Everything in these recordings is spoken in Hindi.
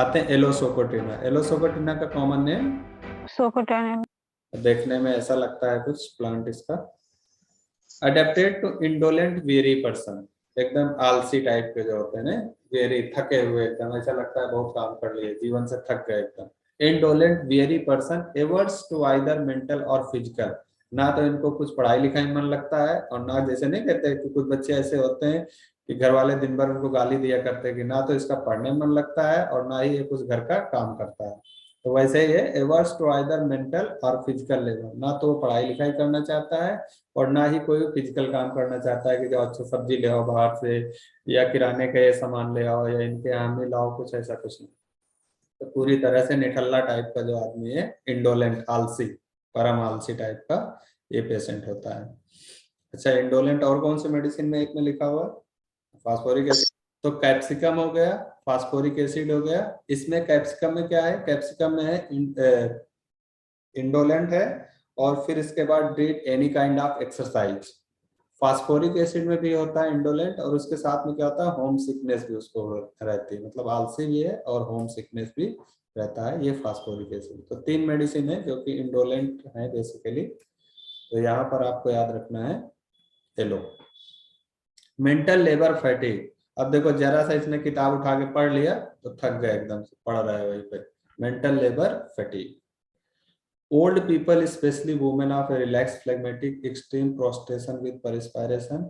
आते हैं एलोसोकोटिना। एलोसोकोटिना का कॉमन नेम सोकोटानिन। देखने में ऐसा लगता है कुछ प्लांट इसका। Adapted to indolent very person, एकदम आलसी टाइप के जो होते हैं ना, वेरी थके हुए, एकदम ऐसा लगता है बहुत काम कर लिए, जीवन से थक गए एकदम। Indolent very person averse to either mental और फिजिकल, ना तो इनको कुछ पढ़ाई लिखाई में मन लगता है, और ना, जैसे नहीं कहते कि कुछ बच्चे ऐसे होते हैं कि घर वाले दिन भर उनको गाली दिया करते हैं कि ना तो इसका पढ़ने में मन लगता है और ना ही ये कुछ घर का काम करता है। तो वैसे ही है, एवर्स टू आइदर मेंटल और फिजिकल लेबर, ना तो वो पढ़ाई लिखाई करना चाहता है और ना ही कोई फिजिकल काम करना चाहता है कि जो अच्छा सब्जी ले आओ बाहर से, या किराने का ये सामान ले आओ, या इनके यहाँ में लाओ, कुछ ऐसा कुछ नहीं। तो पूरी तरह से निठल्ला टाइप का जो आदमी है, इंडोलेंट, आलसी, परम आलसी टाइप का ये पेशेंट होता है। अच्छा, इंडोलेंट और कौन सी मेडिसिन में एक में लिखा हुआ है? Phosphoric acid. तो कैप्सिकम हो गया, फास्फोरिक एसिड हो गया। इसमें कैप्सिकम में क्या है? कैप्सिकम में है इंडोलेंट है, और फिर इसके बाद did any kind of exercise. Phosphoric acid में भी होता है इंडोलेंट, और उसके साथ में क्या होता है, होम सिकनेस भी उसको रहती है, मतलब आलसी भी है और होम सिकनेस भी रहता है, ये फास्फोरिक एसिड। तो 3 मेडिसिन है जो कि इंडोलेंट है बेसिकली। तो यहाँ पर आपको याद रखना है एलो। मेंटल लेबर फैटिग, अब देखो जरा सा इसने किताब उठा के पढ़ लिया तो थक गए एकदम से, पढ़ रहा है वहीं पे। Mental labour fatigue. Old people specially women of relax phlegmatic extreme prostration with perspiration.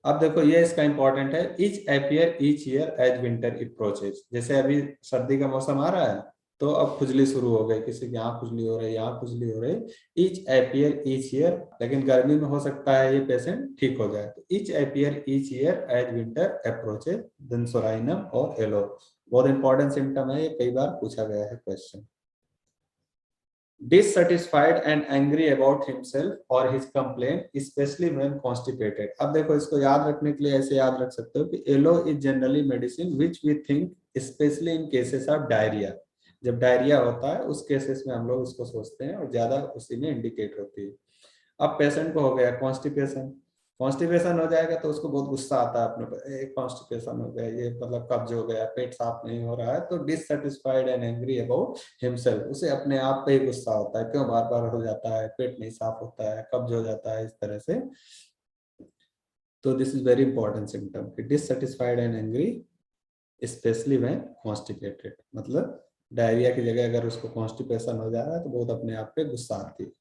अब देखो ये इसका इंपॉर्टेंट है, itch appear each year as winter approaches. जैसे अभी सर्दी का मौसम आ रहा है तो अब खुजली शुरू हो गई, किसी के यहाँ खुजली हो रही है, यहाँ खुजली हो रही। ईच अपीयर ईच ईयर, लेकिन गर्मी में हो सकता है ये पेशेंट ठीक हो जाए। तो each appear each year as winter approaches, then psorinum और एलो। बहुत इंपॉर्टेंट सिम्टम है ये, कई बार पूछा गया है question. dissatisfied and angry about himself or his complaint, especially when constipated। अब देखो इसको याद रखने के लिए ऐसे याद रख सकते हो कि aloe is generally medicine which we think specially in cases of diarrhoea. जब डायरिया होता है उस केसेस में हम लोग इसको सोचते हैं और ज्यादा उसी में इंडिकेट होती है। अब पेशेंट को हो गया कॉन्स्टिपेशन, कॉन्स्टिपेशन हो जाएगा तो उसको बहुत गुस्सा आता है अपने पर, एक कॉन्स्टिपेशन हो गया, ये मतलब कब्ज हो गया, पेट साफ नहीं हो रहा है, तो dissatisfied and angry about himself, उसे अपने आप पे ही गुस्सा होता है, क्यों बार बार हो जाता है, पेट नहीं साफ होता है, कब्ज हो जाता है, इस तरह से। तो this is very important symptom कि dissatisfied and angry especially when constipated, मतलब डायरिया की जगह अगर उसको कॉन्स्टिपेशन हो जा रहा है तो बहुत अपने आप पे गुस्सा आती है।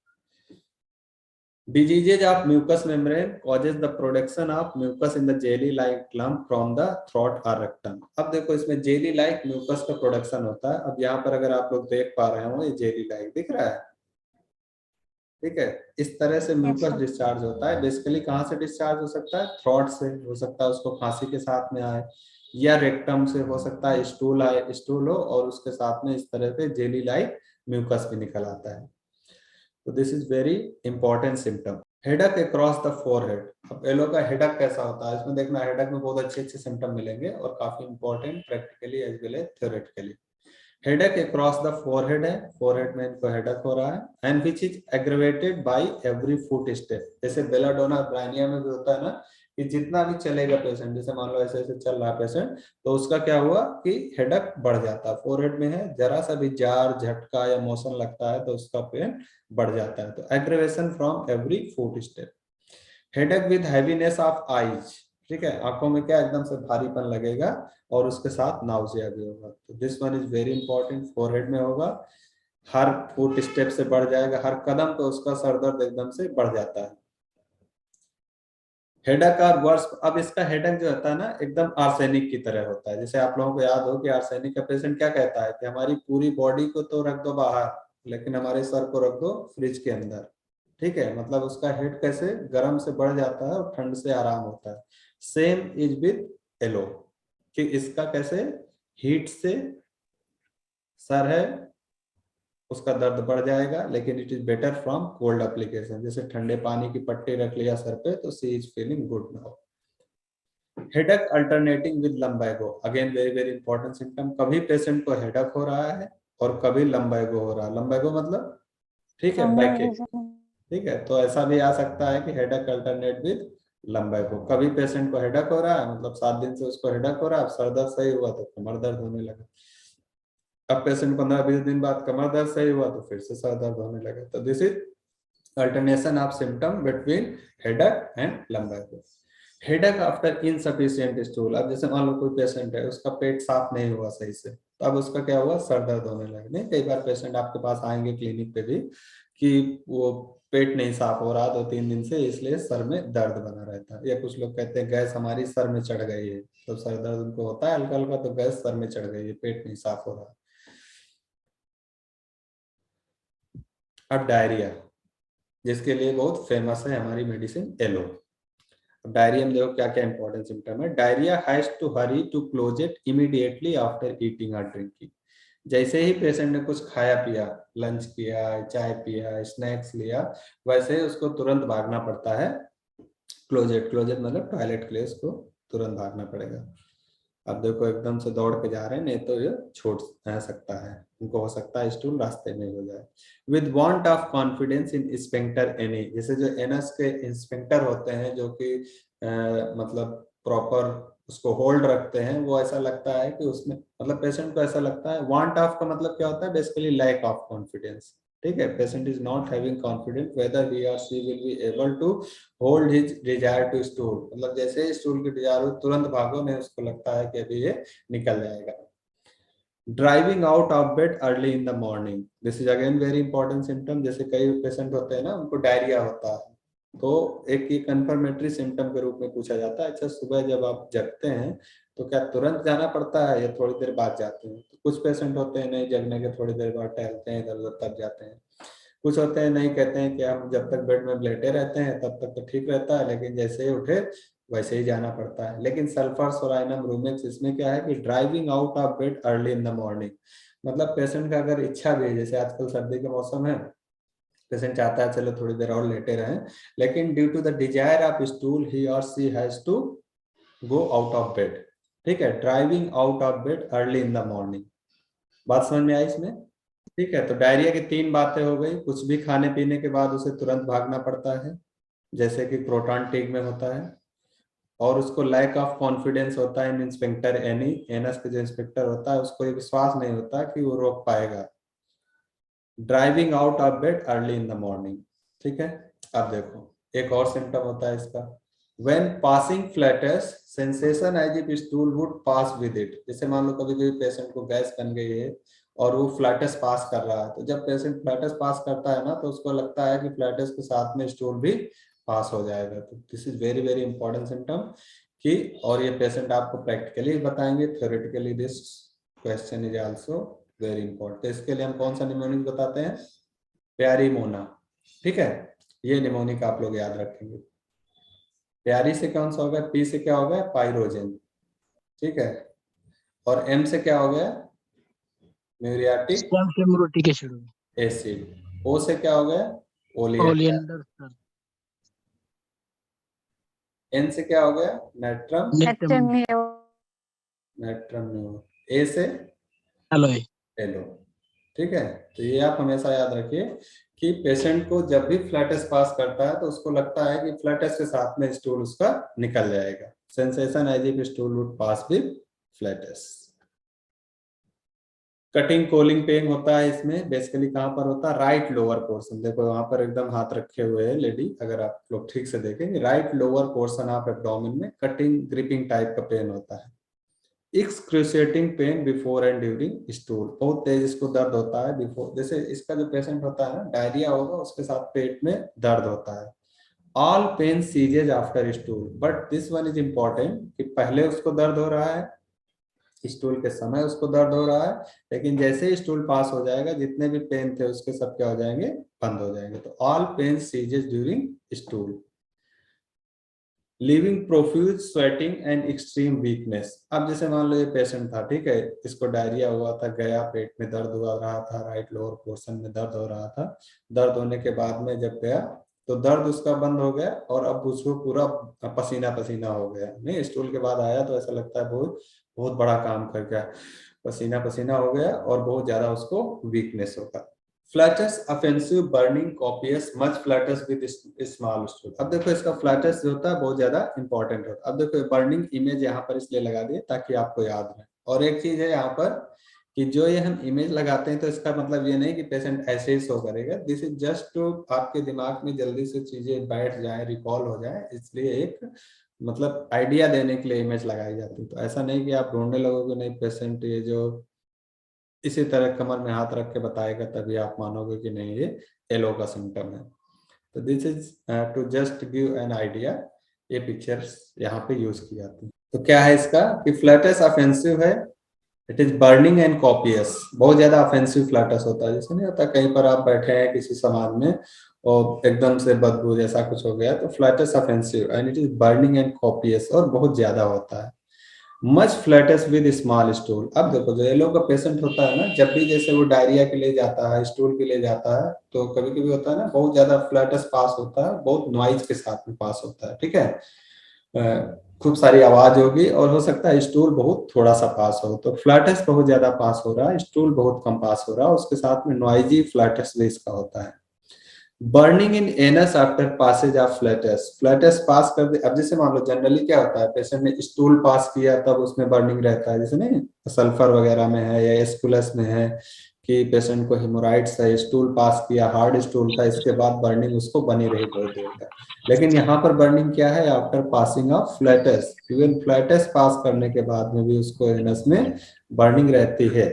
Diseases of mucous membrane causes the production of mucus in the jelly-like clump from the throat or rectum। अब देखो इसमें जेली लाइक म्यूकस का प्रोडक्शन होता है। अब यहाँ पर अगर आप लोग देख पा रहे हो, ये जेली लाइक दिख रहा है, ठीक है। इस तरह से म्यूकस डिस्चार्ज होता है। बेसिकली कहाँ से डिस्चार्ज हो सकता है? थ्रोट से हो सकता है, उसको खांसी के साथ में आए, या रेक्टम से हो सकता है, स्टूल आए, स्टूल हो और उसके साथ में इस तरह से जेली लाइक म्यूकस भी निकल आता है। तो this is very important symptom. Headache across the forehead. अब एलो का हेडक कैसा होता है, इसमें देखना, हेडक में बहुत अच्छे अच्छे सिम्टम मिलेंगे और काफी important practically as well as theoretically. Headache across the forehead है, फोरहेड में इनको हेडक हो रहा है, and which is aggravated by every foot step. जैसे बेलाडोना ब्राइनिया में भी होता है ना, कि जितना भी चलेगा पेशेंट, जैसे मान लो ऐसे ऐसे चल रहा है पेशेंट, तो उसका क्या हुआ कि हेडक बढ़ जाता है। फोरहेड में है, जरा सा भी जार, झटका या मोशन लगता है तो उसका पेन बढ़ जाता है। तो aggravation from every foot step. Headache with heaviness of eyes, ठीक है, आंखों में क्या एकदम से भारीपन लगेगा और उसके साथ नाउजिया भी होगा। तो this one is very important, forehead में होगा, हर फुट स्टेप से बढ़ जाएगा, हर कदम पे उसका सर दर्द एकदम से बढ़ जाता है। हेडक और वर्स, अब इसका हेडक जो होता है ना, एकदम आर्सेनिक की तरह होता है। जैसे आप लोगों को याद हो कि आर्सेनिक का पेशेंट क्या कहता है कि हमारी पूरी बॉडी को तो रख दो बाहर, लेकिन हमारे सर को रख दो फ्रिज के अंदर, ठीक है। मतलब उसका हेड कैसे गर्म से बढ़ जाता है और ठंड से आराम होता है। सेम इज विद एलो, कि इसका कैसे हीट से सर है उसका दर्द बढ़ जाएगा, लेकिन it is better from cold application. जैसे ठंडे पानी की पट्टी रख लिया सर पे तो she is feeling good now. Headache alternating with lumbago, again very very important symptom. कभी पेशेंट को हेडक हो रहा है और कभी लंबैगो हो रहा है। लंबैगो मतलब, ठीक है, बैकएक, ठीक है। तो ऐसा भी आ सकता है कि हेडक अल्टरनेट विद लंबैगो। कभी पेशेंट को हेडक हो रहा है, मतलब 7 दिन से उसको हेडक हो रहा है, अब सर दर्द सही हुआ तो कमर दर्द होने लगा। अब पेशेंट 15-20 दिन बाद कमर दर्द सही हुआ तो फिर से सर दर्द होने लगा। तो this is alternation of symptom between headache and lumbar pain. Headache after insufficient stool, अब जैसे मान लो कोई पेशेंट है उसका पेट साफ नहीं हुआ सही से, तो अब उसका क्या हुआ, सर दर्द होने लगे। नहीं, कई बार पेशेंट आपके पास आएंगे क्लिनिक पे भी कि वो पेट नहीं साफ हो रहा 2-3 दिन से, इसलिए सर में दर्द बना रहता है। या कुछ लोग कहते हैं गैस हमारी सर में चढ़ गई है, तो सर दर्द उनको होता है हल्का हल्का, तो गैस सर में चढ़ गई है, पेट नहीं साफ हो रहा। अब डायरिया, जिसके लिए बहुत फेमस है हमारी मेडिसिन एलो। डायरिया में देखो क्या क्या इंपॉर्टेंट सिम्टम है। Diarrhoea has to hurry to close it immediately after eating और ड्रिंकिंग। जैसे ही पेशेंट ने कुछ खाया पिया, लंच किया, चाय पिया, स्नैक्स लिया, वैसे ही उसको तुरंत भागना पड़ता है क्लोजेट। क्लोजेट मतलब टॉयलेट के लिए उसको तुरंत भागना पड़ेगा। अब देखो एकदम से दौड़ के जा रहे हैं, नहीं तो ये छूट सकता है, उनको हो सकता है स्टूल रास्ते में हो जाए। With want of confidence in sphincter any, जैसे जो एनस के स्फिंक्टर होते हैं जो कि मतलब प्रॉपर उसको होल्ड रखते हैं, वो ऐसा लगता है कि उसमें मतलब पेशेंट को ऐसा लगता है। वांट ऑफ का मतलब क्या होता है, बेसिकली लैक ऑफ कॉन्फिडेंस। ठीक है, patient is not having confidence whether he or she will be able to hold his desire to stool, मतलब जैसे ही स्टूल की डिजायर हो तुरंत भागो, नहीं उसको लगता है कि अभी ये निकल जाएगा। Driving out of bed early in the morning, this is again very important symptom. जैसे कई पेशेंट होते हैं ना, उनको डायरिया होता है, तो एक ये कंफर्मेटरी सिम्टम के रूप में पूछा जाता है, अच्छा सुबह जब आप जगते हैं तो क्या तुरंत जाना पड़ता है या थोड़ी देर बाद जाते हैं? तो कुछ पेशेंट होते हैं नहीं, जगने के थोड़ी देर बाद टहलते हैं इधर उधर तब जाते हैं। कुछ होते हैं नहीं, कहते हैं कि हम जब तक बेड में लेटे रहते हैं तब तक तो ठीक रहता है, लेकिन जैसे ही उठे वैसे ही जाना पड़ता है। लेकिन सल्फर सोलाइनम रूमेक्स, इसमें क्या है कि driving out of bed early in the morning, मतलब पेशेंट का अगर इच्छा भी है, जैसे आजकल सर्दी का मौसम है, पेशेंट चाहता है चलो थोड़ी देर और लेटे रहें, लेकिन due to the desire of stool he or she has to go out of bed. ठीक है, driving out of bed early in the morning. बात समझ में आई इसमें? ठीक है, तो डायरिया की 3 बातें हो गई। कुछ भी खाने पीने के बाद उसे तुरंत भागना पड़ता है, जैसे कि प्रोटॉन टिग में होता है, और उसको लैक ऑफ कॉन्फिडेंस होता है इन इंस्पेक्टर एनी, एनस के जो इंस्पेक्टर होता है उसको ये विश्वास नहीं होता कि वो रोक पाएगा। Driving out of bed early in the morning. ठीक है, अब देखो एक और सिम्टम होता है इसका, when passing flatus sensation as if stool would pass with it. जैसे मान लो कभी कभी पेशेंट को गैस बन गई है और वो फ्लैटस पास कर रहा है, तो जब पेशेंट फ्लैटस पास करता है ना, तो उसको लगता है कि फ्लैटस के साथ में स्टूल भी पास हो जाएगा। तो this is very very important symptom कि, और ये पेशेंट आपको प्रैक्टिकली बताएंगे, theoretically this question is also very important. तो इसके लिए हम कौन सा निमोनिक बताते हैं, प्यारी मोना। ठीक है, ये निमोनिक आप लोग याद रखेंगे। प्यारी से कौन सा हो गया, पी से क्या हो गया, पाइरोजेन। ठीक है, और एम से क्या हो गया, म्यूरियाटिक एसिड। ओ से क्या हो गया, ओलिएंडर। Oleander sir. एन से क्या हो गया, नेट्रम नेक्टम नेट्रम। ए से एलोय। एलो। ठीक है, तो ये आप हमेशा याद रखिए कि पेशेंट को जब भी फ्लैटस पास करता है तो उसको लगता है कि फ्लैटस के साथ में स्टूल उसका निकल जाएगा। Sensation as if stool would pass with flatus. Cutting colic pain होता है इसमें, बेसिकली कहां पर होता है, राइट लोअर पोर्शन। देखो वहां पर एकदम हाथ रखे हुए है लेडी, अगर आप लोग ठीक से देखेंगे, right lower portion of abdomen में कटिंग ग्रिपिंग टाइप का पेन होता है। Excruciating pain before and during stool, बहुत तेज इसको दर्द होता है बिफोर, जैसे इसका जो पेशेंट होता है ना, डायरिया होगा उसके साथ पेट में दर्द होता है। All pain ceases after stool, but this one is important कि पहले उसको दर्द हो रहा है, स्टूल के समय उसको दर्द हो रहा है, लेकिन जैसे ही स्टूल पास हो जाएगा जितने भी पेन थे उसके सब क्या हो जाएंगे, बंद हो जाएंगे। तो all pain ceases during stool. Leaving profuse sweating and extreme weakness, अब जैसे मान लो ये पेशेंट था, ठीक है, इसको डायरिया हुआ था, गया, पेट में दर्द हो रहा था, राइट लोअर पोर्शन में दर्द हो रहा था। दर्द होने के बाद में जब गया तो दर्द उसका बंद हो गया और अब उसको पूरा पसीना पसीना हो गया। नहीं, स्टूल के बाद आया तो ऐसा लगता है बहुत बहुत बड़ा काम कर गया, पसीना पसीना हो गया और बहुत ज्यादा उसको वीकनेस होगा। Flats offensive burning copious much flats with small stool. अब देखो इसका फ्लैटस जो होता है बहुत ज्यादा इंपॉर्टेंट होता है। अब देखो बर्निंग इमेज यहाँ पर इसलिए लगा दिए ताकि आपको याद रहे। और एक चीज है यहाँ पर कि जो ये हम इमेज लगाते हैं तो इसका मतलब ये नहीं कि पेशेंट ऐसे ही शो करेगा, दिस इज जस्ट टू आपके दिमाग में जल्दी से चीजें बैठ जाए, रिकॉल हो जाए, इसलिए एक मतलब आइडिया देने के लिए इमेज लगाई जाती है। तो ऐसा नहीं कि आप ढूंढने लगोगे, नहीं पेशेंट ये जो इसी तरह कमर में हाथ रख के बताएगा तभी आप मानोगे कि नहीं ये एलो का सिम्टम है। तो this is to just give an idea, ये पिक्चर्स यहाँ पे यूज की जाती है। तो क्या है इसका कि फ्लैटस ऑफेंसिव है, it is burning and copious, बहुत ज्यादा ऑफेंसिव फ्लैटस होता है। जैसे नहीं होता कहीं पर आप बैठे हैं किसी सामान में और एकदम से बदबू जैसा कुछ हो गया, तो flats offensive and it is burning and copious, और बहुत ज्यादा होता है। Much flats with small stool. अब देखो जो येलो का पेशेंट होता है ना, जब भी जैसे वो डायरिया के लिए जाता है, स्टूल के लिए जाता है, तो कभी कभी होता है ना बहुत ज्यादा फ्लैटस पास होता है, बहुत नॉइज के साथ में पास होता है, ठीक है। खूब सारी आवाज होगी और हो सकता है स्टूल बहुत थोड़ा सा पास हो, तो फ्लैटस बहुत ज्यादा पास हो रहा है, स्टूल बहुत कम पास हो रहा है, उसके साथ में नॉइजी फ्लैटस भी इसका होता है। Burning in anus after passage of flatus, flatus pass कर दे। अब जैसे मान लो जनरली क्या होता है, पेशेंट ने स्टूल पास किया तब उसमें बर्निंग रहता है, जैसे नहीं सल्फर वगैरह में है या एस्कुलस में है कि पेशेंट को हेमोराइड्स है, स्टूल पास किया, हार्ड स्टूल था, इसके बाद बर्निंग उसको बनी रही बहुत देर तक। लेकिन यहाँ पर बर्निंग क्या है, after passing of flatus, even flatus pass करने के बाद में भी उसको एनस में बर्निंग रहती है।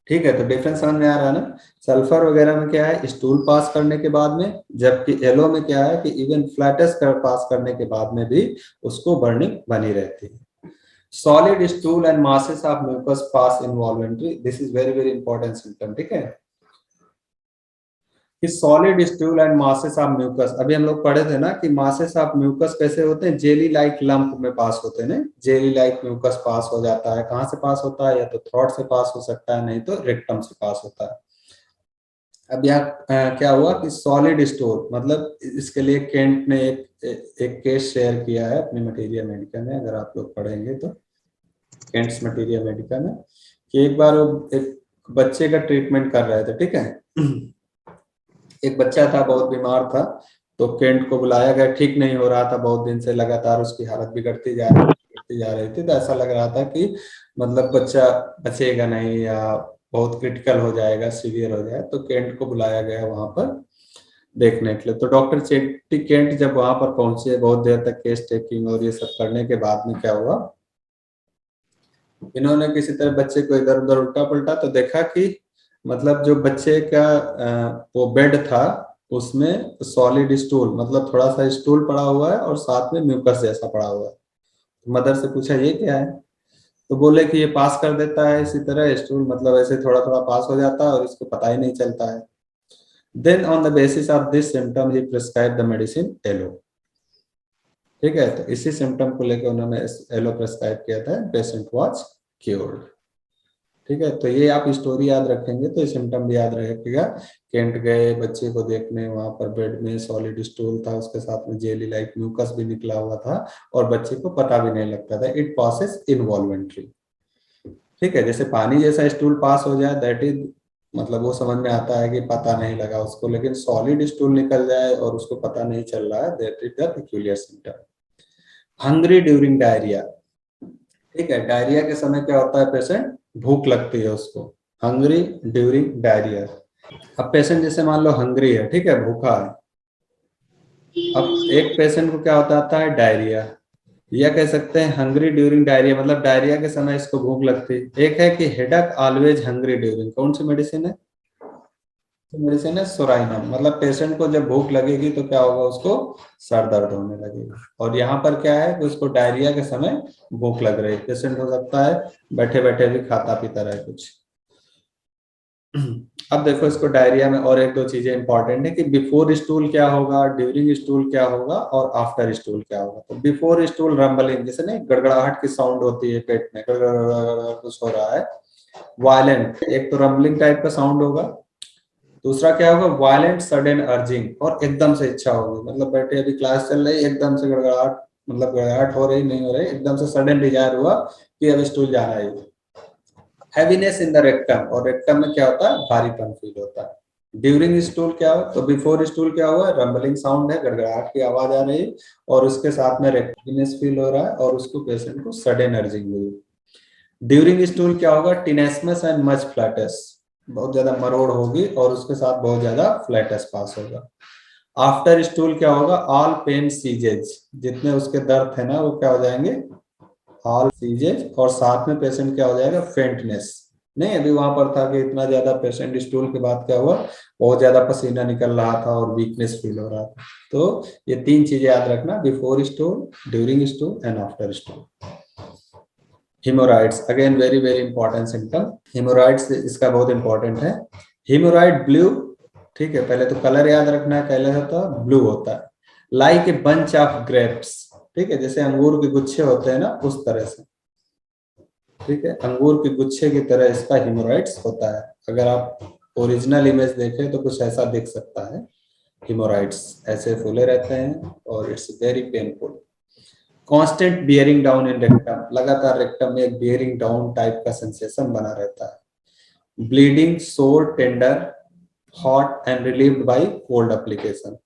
ठीक है, तो डिफरेंस समझ में आ रहा है ना। सल्फर वगैरह में क्या है स्टूल पास करने के बाद में, जबकि येलो में क्या है कि इवन फ्लैटस कर पास करने के बाद में भी उसको बर्निंग बनी रहती है। Solid stool and masses of mucus pass involuntary, this is very very important symptom, ठीक है। कि solid stool and masses of mucus, अभी हम लोग पढ़े थे ना कि मासेस ऑफ म्यूकस कैसे होते हैं, जेली लाइक लंप में पास होते हैं ना, जेली लाइक म्यूकस पास हो जाता है। कहाँ से पास होता है, या तो थ्रोट से पास हो सकता है, नहीं तो रेक्टम से पास होता है। अब यहाँ क्या हुआ कि सॉलिड स्टूल मतलब इसके लिए केंट ने एक केस शेयर किया है अपनी मटेरिया मेडिका में, अगर आप लोग पढ़ेंगे तो केंट्स मटेरिया मेडिका में, कि एक बार वो एक बच्चे का ट्रीटमेंट कर रहे थे, ठीक है। एक बच्चा था बहुत बीमार था, तो केंट को बुलाया गया, ठीक नहीं हो रहा था बहुत दिन से, लगातार उसकी हालत बिगड़ती जा रही थी, तो ऐसा लग रहा था कि मतलब बच्चा बचेगा नहीं या बहुत क्रिटिकल हो जाएगा, सीवियर हो जाए, तो केंट को बुलाया गया वहां पर देखने के लिए। तो डॉक्टर चेट्टी केंट जब वहां पर पहुंचे, बहुत देर तक केस टेकिंग और ये सब करने के बाद में क्या हुआ, इन्होंने किसी तरह बच्चे को इधर उधर उल्टा पलटा, तो देखा कि मतलब जो बच्चे का वो बेड था उसमें सॉलिड स्टूल, मतलब थोड़ा सा स्टूल पड़ा हुआ है और साथ में म्यूकस जैसा पड़ा हुआ है। मदर से पूछा ये क्या है, तो बोले कि ये पास कर देता है इसी तरह स्टूल, मतलब ऐसे थोड़ा थोड़ा पास हो जाता है और इसको पता ही नहीं चलता है। Then on the basis of this symptom ही प्रिस्क्राइब द मेडिसिन एलो। ठीक है, तो इसी सिम्टम को लेकर उन्होंने एलो प्रिस्क्राइब किया था, पेशेंट वाज क्योर्ड। ठीक है, तो ये आप स्टोरी याद रखेंगे तो सिम्टम भी याद रहेगा। केंट गए बच्चे को देखने, वहां पर बेड में सॉलिड स्टूल था, उसके साथ में जेली लाइक म्यूकस भी निकला हुआ था और बच्चे को पता भी नहीं लगता था, इट पासेस इनवॉल्वेंट्री। ठीक है, जैसे पानी जैसा स्टूल पास हो जाए दैट इज मतलब वो समझ में आता है कि पता नहीं लगा उसको, लेकिन सॉलिड स्टूल निकल जाए और उसको पता नहीं चल रहा है, that is the peculiar symptom. Hungry during diarrhoea, ठीक है, डायरिया के समय क्या होता है, पेशेंट भूख लगती है उसको, हंग्री ड्यूरिंग डायरिया। अब पेशेंट जैसे मान लो हंग्री है, ठीक है, भूखा है। अब एक पेशेंट को क्या होता है डायरिया, या कह सकते हैं हंग्री ड्यूरिंग डायरिया, मतलब डायरिया के समय इसको भूख लगती है। एक है कि हेडक ऑलवेज हंग्री ड्यूरिंग, कौन सी मेडिसिन है, मेडिसिन है सोराइनम, मतलब पेशेंट को जब भूख लगेगी तो क्या होगा, उसको सर दर्द होने लगेगा। और यहाँ पर क्या है कि उसको डायरिया के समय भूख लग रही है, पेशेंट हो सकता है बैठे बैठे भी खाता पीता रहे कुछ। अब देखो इसको डायरिया में और एक दो चीजें इंपॉर्टेंट है कि बिफोर स्टूल क्या होगा, ड्यूरिंग स्टूल क्या होगा और आफ्टर स्टूल क्या होगा। तो बिफोर स्टूल रंबलिंग, जैसे नहीं गड़गड़ाहट की साउंड होती है पेट में, गड़गड़ कुछ हो रहा है, वायलेंट, एक तो रंबलिंग टाइप का साउंड होगा, दूसरा क्या होगा वायलेंट सडन अर्जिंग, और एकदम से इच्छा होगी, मतलब बैठे अभी क्लास चल रही एकदम से गड़गड़ाहट, मतलब गड़गड़ाहट हो रही नहीं हो रही, एकदम से सडन डिजायर हुआ कि अब स्टूल जाना है। हैवीनेस इन द रेक्टम, और रेक्टम में क्या होता है भारीपन फील होता है। ड्यूरिंग स्टूल क्या हो, तो बिफोर स्टूल क्या हुआ, रंबलिंग साउंड है, गड़गड़ाहट की आवाज आ रही है और उसके साथ में रेक्टिनेस फील हो रहा है और उसको पेशेंट को सडन अर्जिंग हुई। ड्यूरिंग स्टूल क्या होगा, टिनेस्मस एंड मच फ्लैटस, बहुत ज्यादा मरोड़ होगी और उसके साथ बहुत ज्यादा फ्लैटस पास होगा। आफ्टर स्टूल क्या होगा, ऑल पेन सीजेज, जितने उसके दर्द है ना वो क्या हो जाएंगे, ऑल सीजेज, और साथ में पेशेंट क्या हो जाएगा, फेंटनेस। नहीं अभी वहां पर था कि इतना ज्यादा पेशेंट स्टूल के बाद क्या हुआ, बहुत ज्यादा पसीना निकल रहा था और वीकनेस फील हो रहा था। तो ये तीन चीजें याद रखना, before stool, during stool and after stool. Haemorrhoids again very very important symptom, haemorrhoids इसका बहुत इंपॉर्टेंट है। हेमोराइड ब्लू, ठीक है, पहले तो कलर याद रखना है, पहले होता है ब्लू होता है, like a bunch of grapes, ठीक है, जैसे अंगूर के गुच्छे होते हैं ना उस तरह से, ठीक है, अंगूर के गुच्छे की तरह इसका हेमोराइड्स होता है। अगर आप ओरिजिनल इमेज देखें तो कुछ ऐसा दिख सकता है, हेमोराइड्स ऐसे फूले रहते हैं और it's very painful. Constant bearing down in rectum, लगातार रेक्टम में एक बियरिंग डाउन टाइप का सेंसेशन बना रहता है। ब्लीडिंग, सोर, tender, hot and relieved by cold application.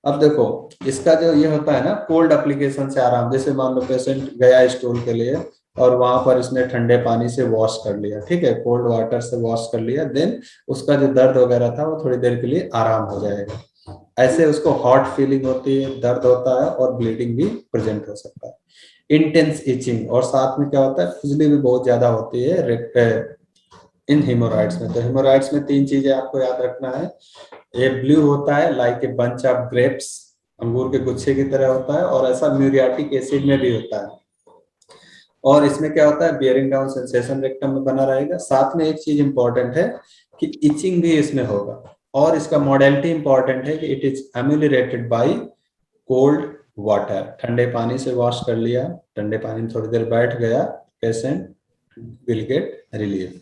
अब देखो इसका जो ये होता है ना, कोल्ड एप्लीकेशन से आराम, जैसे मान लो पेशेंट गया स्टूल के लिए और वहां पर इसने ठंडे पानी से वॉश कर लिया, ठीक है, कोल्ड वाटर से वॉश कर लिया, देन उसका जो दर्द वगैरह था वो थोड़ी देर के लिए आराम हो जाएगा। ऐसे उसको हॉट फीलिंग होती है, दर्द होता है और ब्लीडिंग भी प्रेजेंट हो सकता है। इंटेंस इचिंग, और साथ में क्या होता है, खुजली भी बहुत ज्यादा होती है इन हेमोराइड्स में। तो हेमोराइड्स में तीन चीजें आपको याद रखना है, ये ब्लू होता है like a bunch of grapes, अंगूर के गुच्छे की तरह होता है, और ऐसा म्यूरियाटिक एसिड में भी होता है, और इसमें क्या होता है, बियरिंग डाउन सेंसेशन रेक्टम में बना रहेगा। साथ में एक चीज इंपॉर्टेंट है कि इचिंग भी इसमें होगा, और इसका मॉडलिटी इंपॉर्टेंट है कि it is ameliorated by cold water, ठंडे पानी से वॉश कर लिया, ठंडे पानी में थोड़ी देर बैठ गया, patient will get relief.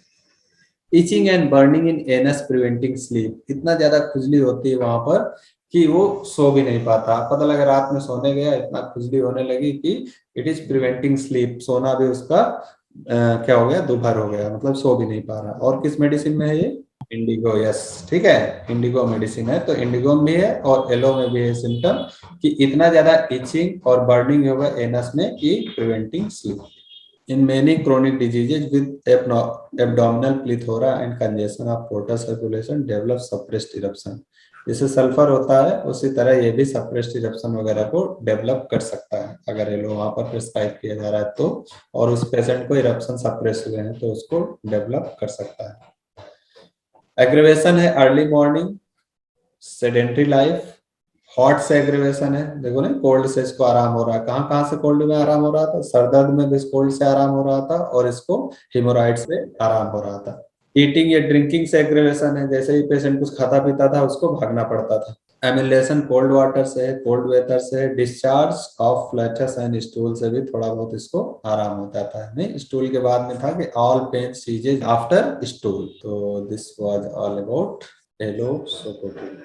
Etching and burning in anus preventing sleep, इतना ज्यादा खुजली होती है वहां पर कि वो सो भी नहीं पाता, पता लगा रात में सोने गया इतना खुजली होने लगी कि इट इज प्रिवेंटिंग स्लीप, सोना भी उसका क्या हो गया, दोपहर हो गया, मतलब सो भी नहीं पा रहा। और किस मेडिसिन में है ये, इंडिगो, यस, ठीक है, इंडिगो मेडिसिन है, तो इंडिगो में भी है और येलो में भी है सिम्टम कि इतना ज्यादा इचिंग और बर्निंग होगा एनस में कि preventing sleep. In many chronic diseases with abdominal plethora and congestion of portal circulation develop suppressed eruption, जैसे सल्फर होता है उसी तरह ये भी सप्रेस्ड इरप्शन वगैरह को डेवलप कर सकता है अगर ये लोग वहां पर प्रिस्क्राइब किया जा रहा है तो, और उस पेशेंट को इरप्शन सप्रेस हुए हैं तो उसको डेवलप कर सकता है। एग्रीवेशन है early morning, sedentary life, hot से एग्रीवेशन है, देखो ना कोल्ड से इसको आराम हो रहा है, कहाँ कहाँ से कोल्ड में आराम हो रहा था, सर दर्द में भी कोल्ड से आराम हो रहा था और इसको हिमोराइड से आराम हो रहा था। ईटिंग या ड्रिंकिंग से एग्रीवेशन है, जैसे ही पेशेंट कुछ खाता पीता था उसको भागना पड़ता था। एमिलेशन कोल्ड वाटर से है, कोल्ड वेदर से है। Discharge of flats and stool से भी थोड़ा बहुत इसको आराम हो जाता है। नहीं स्टूल के बाद में था कि all pain ceases after stool. तो दिस वाज ऑल अबाउट एलोसोपोटिन।